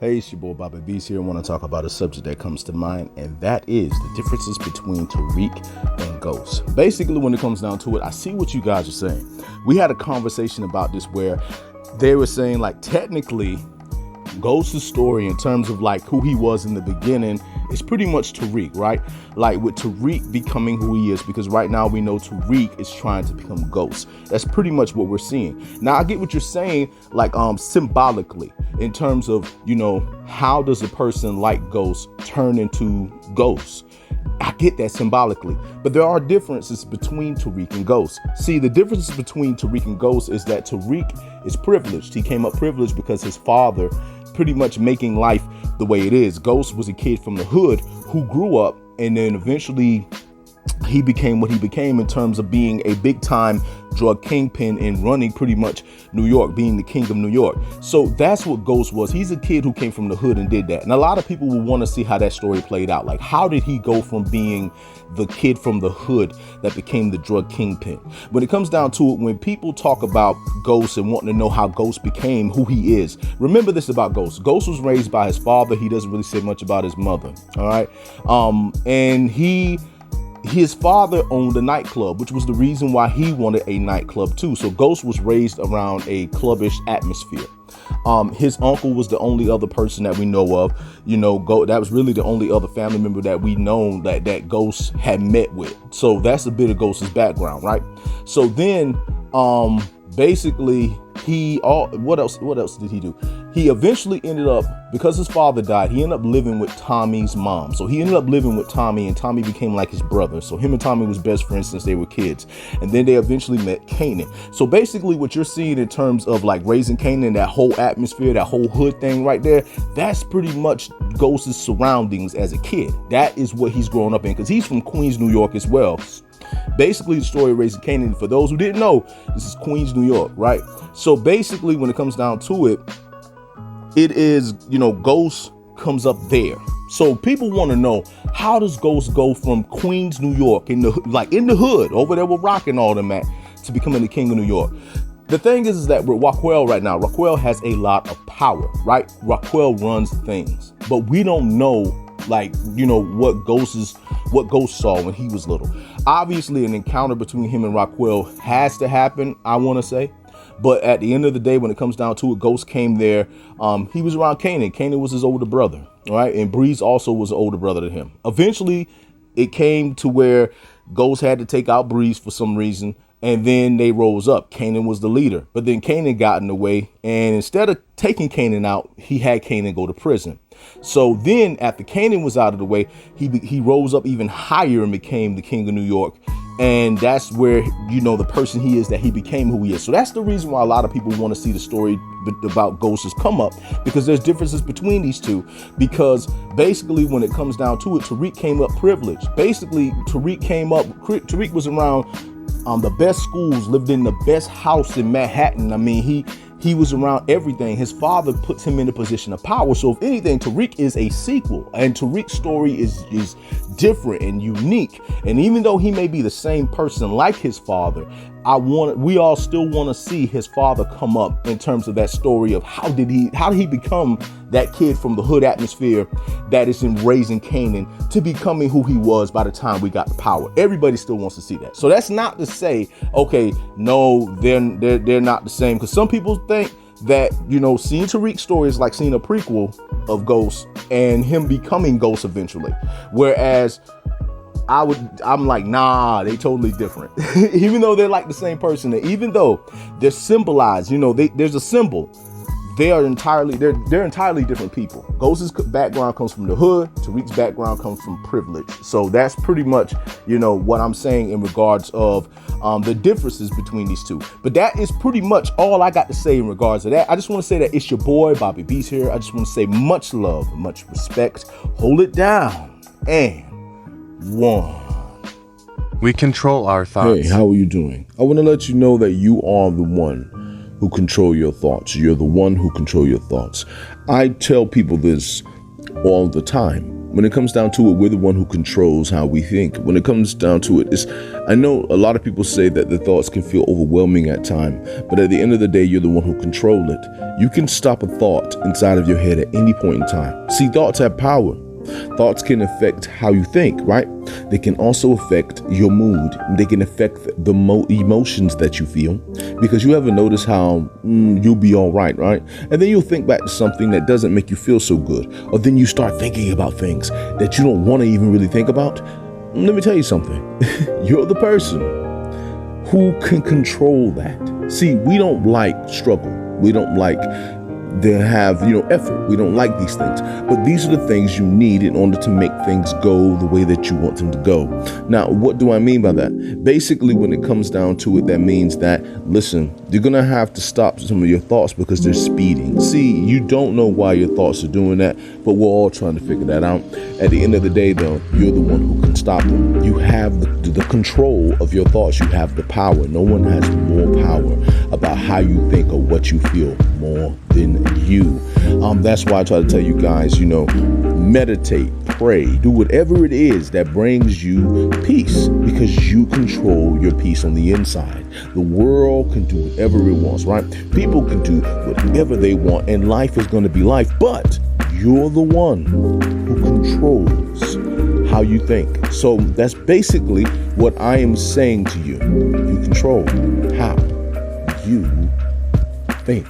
Hey, it's your boy Bobby B's here. I want to talk about a subject that comes to mind, and that is the differences between Tariq and Ghost. Basically, when it comes down to it, I see what you guys are saying. We had a conversation about this where they were saying, like, technically, Ghost's story in terms of like who he was in the beginning is pretty much Tariq, right? Like with Tariq becoming who he is, because right now we know Tariq is trying to become Ghost. That's pretty much what we're seeing. Now I get what you're saying, like symbolically, in terms of, you know, how does a person like Ghost turn into Ghost? I get that symbolically, but there are differences between Tariq and Ghost. See, the differences between Tariq and Ghost is that Tariq is privileged. He came up privileged because his father pretty much making life the way it is. Ghost was a kid from the hood who grew up, and then eventually he became what he became in terms of being a big time drug kingpin and running pretty much New York, being the king of New York. So that's what Ghost was. He's a kid who came from the hood and did that. And a lot of people will want to see how that story played out. Like, how did he go from being the kid from the hood that became the drug kingpin? When it comes down to it, when people talk about Ghost and wanting to know how Ghost became who he is, remember this about Ghost. Ghost was raised by his father. He doesn't really say much about his mother. All right. And his father owned a nightclub, which was the reason why he wanted a nightclub too. So Ghost was raised around a clubbish atmosphere. His uncle was the only other person that we know of, that was really the only other family member that we know that Ghost had met with. So that's a bit of Ghost's background, right? So then, basically what else did he do? He eventually ended up, because his father died, he ended up living with Tommy's mom. So he ended up living with Tommy, and Tommy became like his brother. So him and Tommy was best friends since they were kids. And then they eventually met Kanan. So basically what you're seeing in terms of like raising Kanan, that whole atmosphere, that whole hood thing right there, that's pretty much Ghost's surroundings as a kid. That is what he's growing up in, because he's from Queens, New York as well. Basically, the story of raising Kanan, for those who didn't know, this is Queens, New York, right? So basically, when it comes down to it, it is, Ghost comes up there. So people want to know, how does Ghost go from Queens, New York, in the hood, over there with Rock and all them at, to becoming the king of New York? The thing is that with Raquel right now, Raquel has a lot of power, right? Raquel runs things, but we don't know, what Ghost saw when he was little. Obviously, an encounter between him and Raquel has to happen, I want to say. But at the end of the day, when it comes down to it, Ghost came there. He was around Kanan. Kanan was his older brother, all right? And Breeze also was an older brother to him. Eventually, it came to where Ghost had to take out Breeze for some reason, and then they rose up. Kanan was the leader, but then Kanan got in the way, and instead of taking Kanan out, he had Kanan go to prison. So then after Kanan was out of the way, he rose up even higher and became the king of New York. And that's where, the person he is, that he became who he is. So that's the reason why a lot of people want to see the story about Ghost's come up, because there's differences between these two. Because basically, when it comes down to it, Tariq came up privileged. Basically, Tariq was around the best schools, lived in the best house in Manhattan. I mean, he was around everything. His father puts him in a position of power. So if anything, Tariq is a sequel, and Tariq's story is different and unique. And even though he may be the same person like his father, we all still want to see his father come up in terms of that story of how did he become that kid from the hood atmosphere that is in raising Kanan to becoming who he was by the time we got the power. Everybody still wants to see that. So that's not to say, okay, no, they're not the same, because some people think that, seeing Tariq's story is like seeing a prequel of Ghost and him becoming Ghost eventually. Whereas I'm like, nah, they totally different. Even though they're like the same person, and even though they're symbolized, there's a symbol. They're entirely different people. Ghost's background comes from the hood. Tariq's background comes from privilege. So that's pretty much, what I'm saying in regards of the differences between these two. But that is pretty much all I got to say in regards to that. I just want to say that it's your boy, Bobby B's here. I just want to say much love, much respect. Hold it down. And one. We control our thoughts. Hey, how are you doing? I want to let you know that you are the one who control your thoughts. You're the one who control your thoughts. I tell people this all the time. When it comes down to it, we're the one who controls how we think. When it comes down to it, I know a lot of people say that the thoughts can feel overwhelming at times, but at the end of the day, you're the one who control it. You can stop a thought inside of your head at any point in time. See, thoughts have power. Thoughts can affect how you think, right? They can also affect your mood. They can affect the emotions that you feel, because you ever notice how you'll be all right? And then you'll think back to something that doesn't make you feel so good. Or then you start thinking about things that you don't want to even really think about. Let me tell you something. You're the person who can control that. See, we don't like struggle. We don't like to have, effort. We don't like these things, but these are the things you need in order to make things go the way that you want them to go. Now, what do I mean by that? Basically, when it comes down to it, that means that, listen, you're going to have to stop some of your thoughts because they're speeding. See, you don't know why your thoughts are doing that, but we're all trying to figure that out. At the end of the day, though, you're the one who can stop them. You have the control of your thoughts. You have the power. No one has more power about how you think or what you feel more than you. That's why I try to tell you guys, meditate, pray, do whatever it is that brings you peace, because you control your peace on the inside. The world can do whatever it wants, right? People can do whatever they want, and life is going to be life, but you're the one who controls how you think. So that's basically what I am saying to you. You control how you think.